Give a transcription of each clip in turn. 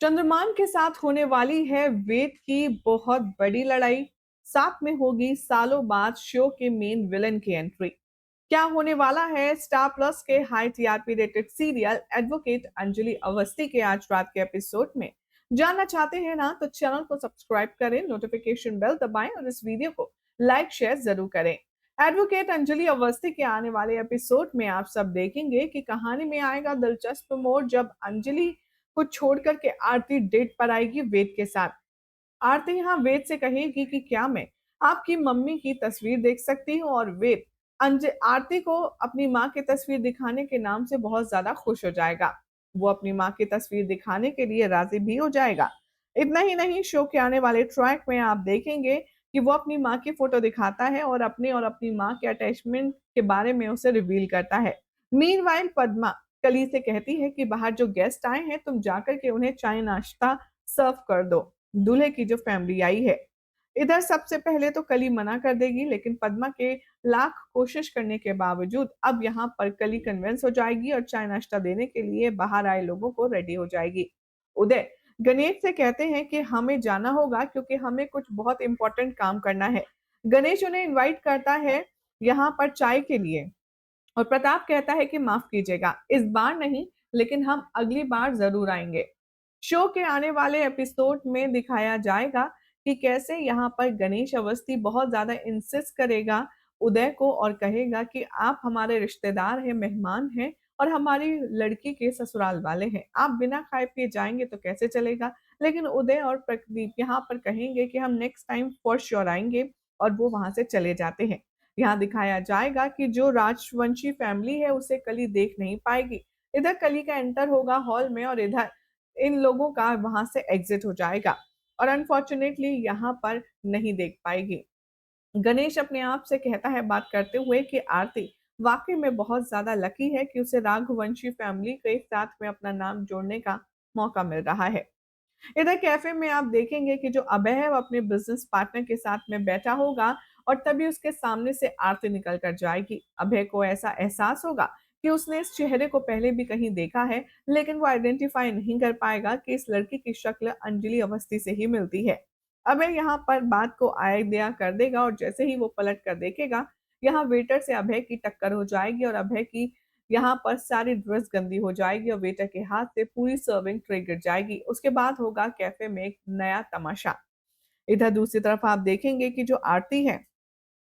चंद्रमान के साथ होने वाली है वेद की बहुत बड़ी लड़ाई। साथ में होगी सालों बाद शो के मेन विलन की एंट्री। क्या होने वाला है स्टार प्लस के high TRP rated serial advocate Anjali Awasthi के आज रात के एपिसोड में? जानना चाहते हैं ना, तो चैनल को सब्सक्राइब करें, नोटिफिकेशन बेल दबाएं और इस वीडियो को लाइक शेयर जरूर करें। एडवोकेट अंजलि अवस्थी के आने वाले एपिसोड में आप सब देखेंगे कि कहानी में आएगा दिलचस्प मोड़ जब अंजलि को छोड़ कर के आरती डेट पर आएगी वेद के साथ। आरती यहाँ वेद से कहेगी कि क्या मैं आपकी मम्मी की तस्वीर देख सकती हूँ, और वेद आरती को अपनी माँ की तस्वीर दिखाने के नाम से बहुत ज्यादा खुश हो जाएगा। वो अपनी माँ की तस्वीर दिखाने के लिए राजी भी हो जाएगा। इतना ही नहीं, शो के आने वाले ट्रैक में आप देखेंगे कि वो अपनी माँ की फोटो दिखाता है और अपनी माँ के अटैचमेंट के बारे में उसे रिवील करता है। मीनवाइल पद्मा कली से कहती है कि बाहर जो गेस्ट आए हैं, तुम जाकर के उन्हें चाय नाश्ता सर्व कर दो, दूल्हे की जो फैमिली आई है। इधर सबसे पहले तो कली मना कर देगी, लेकिन पद्मा के लाख कोशिश करने के बावजूद अब यहाँ पर कली कन्विंस हो जाएगी और चाय नाश्ता देने के लिए बाहर आए लोगों को रेडी हो जाएगी। उदय गणेश से कहते हैं कि हमें जाना होगा क्योंकि हमें कुछ बहुत इंपॉर्टेंट काम करना है। गणेश उन्हें इनवाइट करता है यहाँ पर चाय के लिए, और प्रताप कहता है कि माफ कीजिएगा, इस बार नहीं, लेकिन हम अगली बार जरूर आएंगे। शो के आने वाले एपिसोड में दिखाया जाएगा कि कैसे यहाँ पर गणेश अवस्थी बहुत ज्यादा इंसिस्ट करेगा उदय को और कहेगा कि आप हमारे रिश्तेदार हैं, मेहमान हैं और हमारी लड़की के ससुराल वाले हैं, आप बिना खाए पिए जाएंगे तो कैसे चलेगा। लेकिन उदय और प्रदीप यहाँ पर कहेंगे कि हम नेक्स्ट टाइम फॉर श्योर आएंगे, और वो वहां से चले जाते हैं। यहाँ दिखाया जाएगा कि जो राजवंशी फैमिली है उसे कली देख नहीं पाएगी। इधर कली का एंटर होगा हॉल में और इधर इन लोगों का वहां से एग्जिट हो जाएगा, और अनफॉर्चुनेटली यहाँ पर नहीं देख पाएगी। गणेश अपने आप से कहता है बात करते हुए कि आरती वाकई में बहुत ज्यादा लकी है कि उसे राघवंशी फैमिली के साथ में अपना नाम जोड़ने का मौका मिल रहा है। इधर कैफे में आप देखेंगे कि जो अभय है वो अपने बिजनेस पार्टनर के साथ में बैठा होगा, और तभी उसके सामने से आरती निकल कर जाएगी। अभय को ऐसा एहसास होगा कि उसने इस चेहरे को पहले भी कहीं देखा है, लेकिन वो आइडेंटिफाई नहीं कर पाएगा कि इस लड़की की शक्ल अंजलि अवस्थी से ही मिलती है। अभय यहाँ पर बात को आइडिया कर देगा, और जैसे ही वो पलट कर देखेगा, यहाँ वेटर से अभय की टक्कर हो जाएगी और अभय की यहाँ पर सारी ड्रेस गंदी हो जाएगी और वेटर के हाथ से पूरी सर्विंग ट्रे गिर जाएगी। उसके बाद होगा कैफे में एक नया तमाशा। इधर दूसरी तरफ आप देखेंगे कि जो आरती है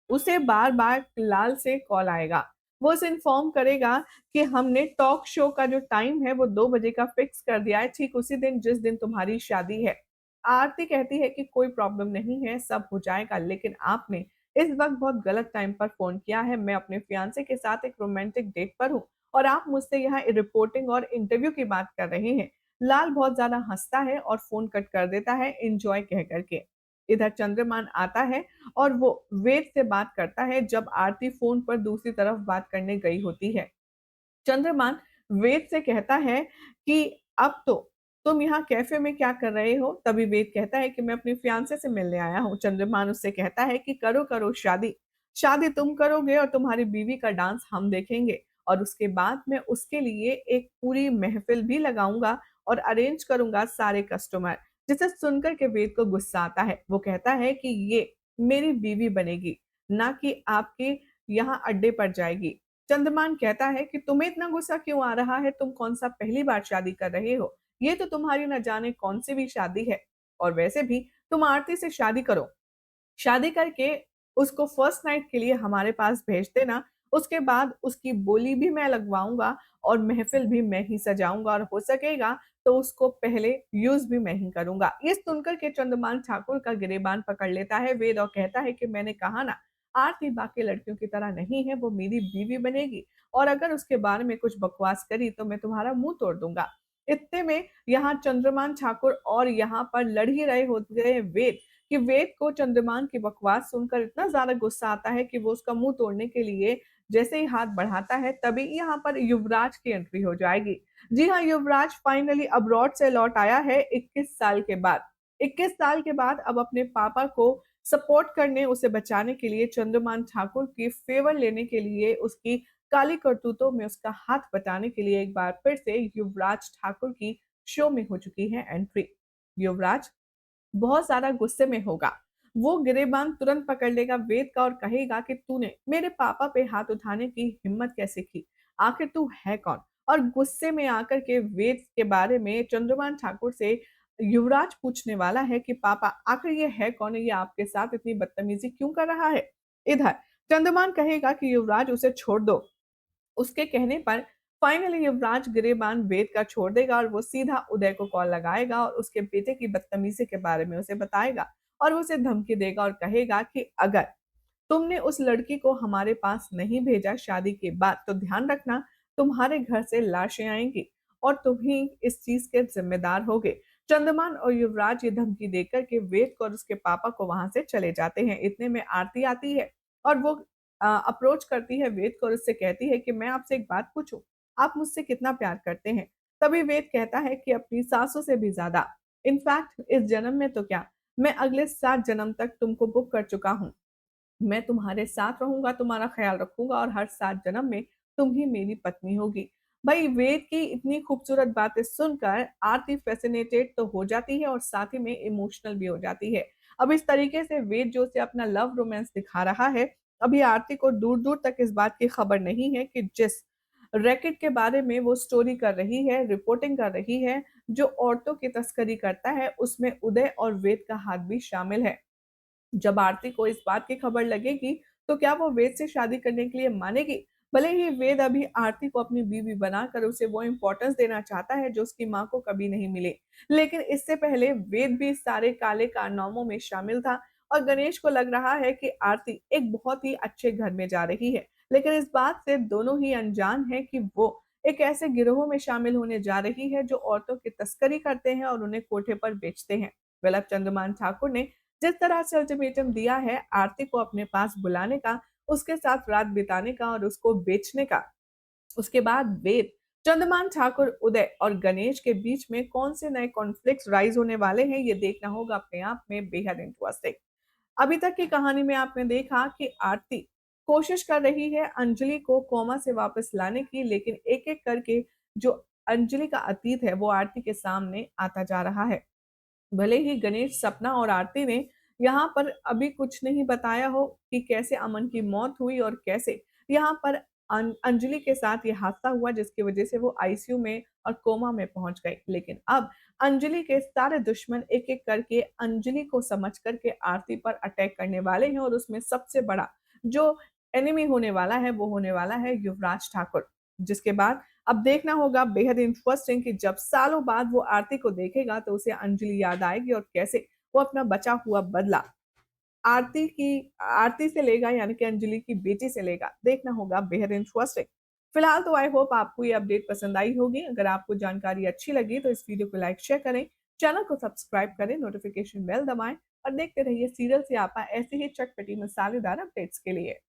उसे बार बार लाल से कॉल आएगा। वो उसे इन्फॉर्म करेगा कि हमने टॉक शो का जो टाइम है वो 2 बजे का फिक्स कर दिया है, ठीक उसी दिन जिस दिन तुम्हारी शादी है। आरती कहती है कि कोई प्रॉब्लम नहीं है, सब हो जाएगा, लेकिन आपने इस वक्त बहुत गलत टाइम पर फोन किया है। मैं अपने फियांसे के साथ एक रोमांटिक डेट पर हूँ और आप मुझसे यहाँ रिपोर्टिंग और इंटरव्यू की बात कर रहे हैं। लाल बहुत ज्यादा हंसता है और फोन कट कर देता है एंजॉय कह करके। इधर चंद्रमान आता है और वो वेद से बात करता है जब आरती फोन पर दूसरी तरफ बात करने गई होती है। चंद्रमान वेद से कहता है कि अब तो तुम यहाँ कैफे में क्या कर रहे हो? तभी वेद कहता है कि मैं अपनी फियांसे से मिलने आया हूँ। चंद्रमान उससे कहता है कि करो करो शादी, शादी तुम करोगे और तुम्हारी बीवी का डांस हम देखेंगे, और उसके बाद मैं उसके लिए एक पूरी महफिल भी लगाऊंगा और अरेंज करूंगा सारे कस्टमर। जिसे सुनकर के वेद को गुस्सा आता है। वो कहता है कि ये मेरी बीवी बनेगी, ना कि आपके यहाँ अड्डे पर जाएगी। चंद्रमान कहता है कि तुम्हें इतना गुस्सा क्यों आ रहा है? तुम कौन सा पहली बार शादी कर रहे हो? ये तो तुम्हारी न जाने कौन सी भी शादी है। और वैसे भी तुम आरती से शादी करो, शादी करके उसको फर्स्ट नाइट के लिए हमारे पास भेज देना। उसके बाद उसकी बोली भी मैं लगवाऊंगा और महफिल भी मैं ही सजाऊंगा, और हो सकेगा तो उसको पहले यूज भी मैं ही करूंगा। ये सुनकर के चंद्रमान ठाकुर का गिरेबान पकड़ लेता है वेद, और कहता है कि मैंने कहा ना, आरती बाकी लड़कियों की तरह नहीं है, वो मेरी बीवी बनेगी, और अगर उसके बारे में कुछ बकवास करी तो मैं तुम्हारा मुंह तोड़ दूंगा। इतने में यहाँ चंद्रमान ठाकुर और यहाँ पर लड़ ही रहे होते हैं वेद, कि वेद को चंद्रमान की बकवास सुनकर इतना ज्यादा गुस्सा आता है कि वो उसका मुंह तोड़ने के लिए जैसे ही हाथ बढ़ाता है, तभी यहाँ पर युवराज की एंट्री हो जाएगी। जी हाँ, युवराज फाइनली अब्रॉड से लौट आया है 21 साल के बाद। 21 साल के बाद अब अपने पापा को सपोर्ट करने, उसे बचाने के लिए, चंद्रमान ठाकुर की फेवर लेने के लिए, उसकी काली करतूतों में उसका हाथ बटाने के लिए एक बार फिर से युवराज ठाकुर की शो में हो चुकी है एंट्री। युवराज बहुत ज़्यादा गुस्से में होगा। वो गिरेबान तुरंत पकड़ लेगा वेद का और कहेगा कि तूने मेरे पापा पे हाथ उठाने की हिम्मत कैसे की? आखिर तू है कौन? और गुस्से में आकर के वेद के बारे में चंद्रभान ठाकुर से युवराज पूछने वाला है कि पापा आखिर ये है कौन? ये आपके साथ इतनी बदतमीज़ी क्यों कर रहा है? इधर चंद्रभान कहेगा कि युवराज उसे छोड़ दो। उसके कहने पर फाइनली युवराज गिरेबान वेद का छोड़ देगा और वो सीधा उदय को कॉल लगाएगा और उसके बेटे की बदतमीजी के बारे में उसे बताएगा और वो उसे धमकी देगा और कहेगा कि अगर तुमने उस लड़की को हमारे पास नहीं भेजा शादी के बाद तो ध्यान रखना तुम्हारे घर से लाशें आएंगी और तुम ही इस चीज के जिम्मेदार होगे। चंद्रमान और युवराज ये धमकी देकर के वेद को और उसके पापा को वहां से चले जाते हैं। इतने में आरती आती है और वो अप्रोच करती है वेद को और उससे कहती है कि मैं आपसे एक बात पूछूं, आप मुझसे कितना प्यार करते हैं? तभी वेद कहता है कि अपनी सासों से भी ज्यादा। इनफैक्ट इस जन्म में तो क्या, मैं अगले 7 जन्म तक तुमको बुक कर चुका हूँ। मैं तुम्हारे साथ रहूँगा, तुम्हारा ख़्याल रखूँगा और हर 7 जन्म में तुम ही मेरी पत्नी होगी। भई वेद की इतनी खूबसूरत बातें सुनकर आरती फ़ैसिनेटेड तो हो जाती है और साथ ही में इमोशनल भी हो जाती है। अब इस तरीके से वेद जो उसे अपना लव रोमांस दिखा रहा है, अभी आरती को दूर-दूर तक इस बात की खबर नहीं है कि जिस रैकेट के बारे में वो स्टोरी कर रही है, रिपोर्टिंग कर रही है, जो औरतों की तस्करी करता है, उसमें उदय और वेद का हाथ भी शामिल है। जब आरती को इस बात की खबर लगेगी, तो क्या वो वेद से शादी करने के लिए मानेगी? भले ही वेद अभी आरती को अपनी बीवी बनाकर उसे वो इम्पोर्टेंस देना चाहता है जो उसकी माँ को कभी नहीं मिली। लेकिन इससे पहले वेद भी इस सारे काले कारनामों में शामिल था और गणेश को लग रहा है कि आरती एक बहुत ही अच्छे घर में जा रही है। लेकिन इस बात से दोनों ही अनजान हैं कि वो एक ऐसे गिरोह में शामिल होने जा रही है जो औरतों की तस्करी करते हैं और उन्हें कोठे पर बेचते हैं। वेल अब चंद्रमान ठाकुर ने जिस तरह से अल्टीमेटम दिया है आरती को अपने पास बुलाने का, उसके साथ रात बिताने का और उसको बेचने का, उसके बाद वेद, चंद्रमान ठाकुर, उदय और गणेश के बीच में कौन से नए कॉन्फ्लिक्ट्स राइज होने वाले हैं, ये देखना होगा अपने आप में बेहद इंटरेस्टिंग। अभी तक की कहानी में आपने देखा कि आरती कोशिश कर रही है अंजलि को कोमा से वापस लाने की, लेकिन एक-एक करके जो अंजलि का अतीत है, वो आरती के सामने आता जा रहा है। भले ही गणेश, सपना और आरती ने यहाँ पर अभी कुछ नहीं बताया हो कि कैसे अमन की मौत हुई और कैसे यहाँ पर अंजलि के साथ ये हादसा हुआ जिसकी वजह से वो आईसीयू में और कोमा में पहुंच गई। लेकिन अब अंजलि के सारे दुश्मन एक-एक करके अंजलि को समझ करके आरती पर अटैक करने वाले हैं और उसमें सबसे बड़ा जो एनिमी होने वाला है वो होने वाला है युवराज ठाकुर। जिसके बाद अब देखना होगा बेहद इंटरेस्टिंग कि जब सालों बाद वो आरती को देखेगा तो उसे अंजलि याद आएगी और कैसे वो अपना बचा हुआ बदला आरती से लेगा, यानी कि अंजलि की बेटी से लेगा। देखना होगा बेहद इंटरेस्टिंग। फिलहाल तो आई होप आपको ये अपडेट पसंद आई होगी। अगर आपको जानकारी अच्छी लगी तो इस वीडियो को लाइक शेयर करें, चैनल को सब्सक्राइब करें, नोटिफिकेशन बेल दबाएं और देखते रहिए सीरियल सियापा ऐसे ही चटपटी मसालेदार अपडेट्स के लिए।